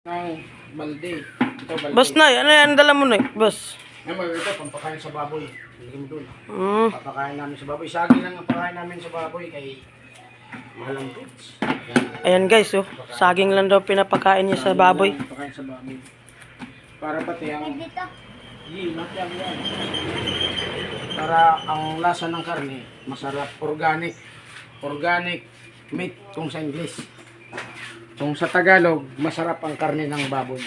ng balde. Ito balde. Boss na, ano yan dala mo na boss? Ngayon, ito, pampakain sa baboy. Hindi mo doon. Mm. Papakain namin sa baboy. Saging lang ang pakain namin sa baboy kay mahalang foods. Ayan guys, oh. Saging lang daw pinapakain niya sa baboy. Pakain sa baboy. Para pati ang... Matiyang yan. Para ang lasa ng karne, masarap. Organic. Organic meat kung sa English. Kung sa Tagalog, masarap ang karne ng baboy.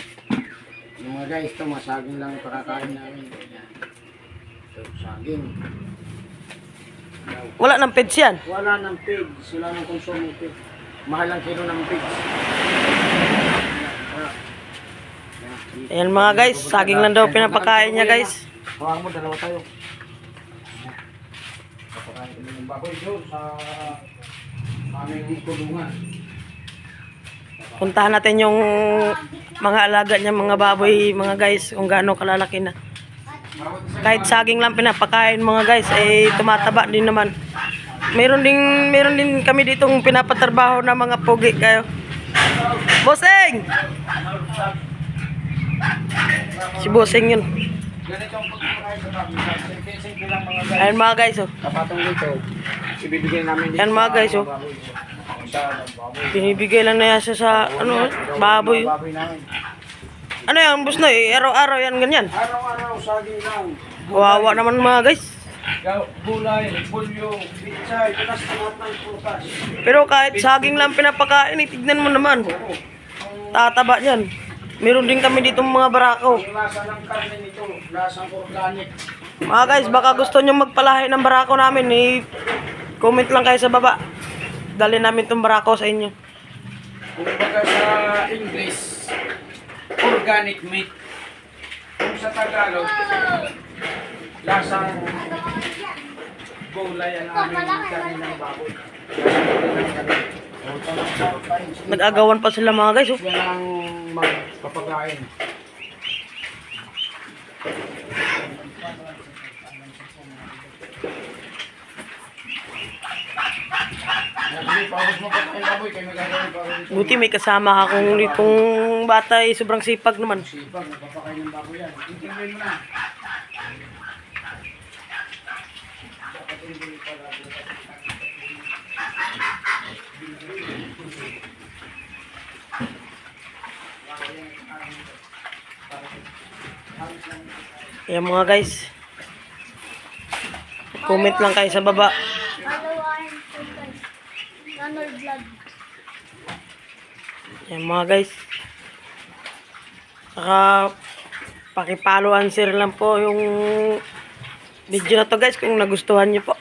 Yung mga guys, ito, masaging lang ang pakakain namin. Yan. Ito, saging. Wala nang peds yan. Wala ng pigs. Wala ng konsumo pigs. Mahal ang kilo ng pigs. Ayan mga guys, saging lang daw pinapakain niya guys. Hawakan mo, dalawa tayo. Papakain kami ng baboy doon sa aming kulungan. Puntahan natin yung mga alaga niya, mga baboy, mga guys, kung gaano kalalaki na. Kahit saging lang pinapakain mga guys, eh tumataba din naman. Meron din kami ditong pinapatrabaho na mga pogi kayo. Bossing! Si Bossing yun. Ganito ang pagkakain sa baboy. Simple lang mga guys. Ayan mga guys, oh. Kapatong dito, ibibigay namin dito. Yan mga guys, oh. Binibigay lang na yan siya sa, ano, baboy. Namin. Ano yan, boss na eh, araw-araw yan, ganyan. Araw-araw, saging lang. Kawawa naman mga guys. Gulay, bulyo, pitsay, pitas, tamatay, prutas. Pero kahit saging lang pinapakain, tignan mo naman. Tataba yan. Meron din kami ditong mga barako. Ang lasa ng karne nito, lasang organic. Mga guys, baka gusto nyo magpalahi ng barako namin, comment lang kayo sa baba. Dali namin itong barako sa inyo. Kung baga sa English, organic meat. Kung sa Tagalog, lasang gulay ang aming karne ng baboy. Nag-agawan pa sila mga guys, oh. Yan ang magpapagain. Buti may kasama akong ditong bata, sobrang sipag naman. Sipag, magpapakain ng baboy yan. Tingnan mo na. Ayan mga guys. Comment lang kayo sa baba. Ayan mga guys. Saka pakipalo and share lang po yung video na to guys kung nagustuhan nyo po.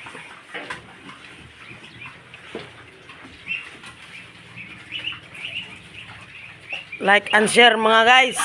Like and share mga guys.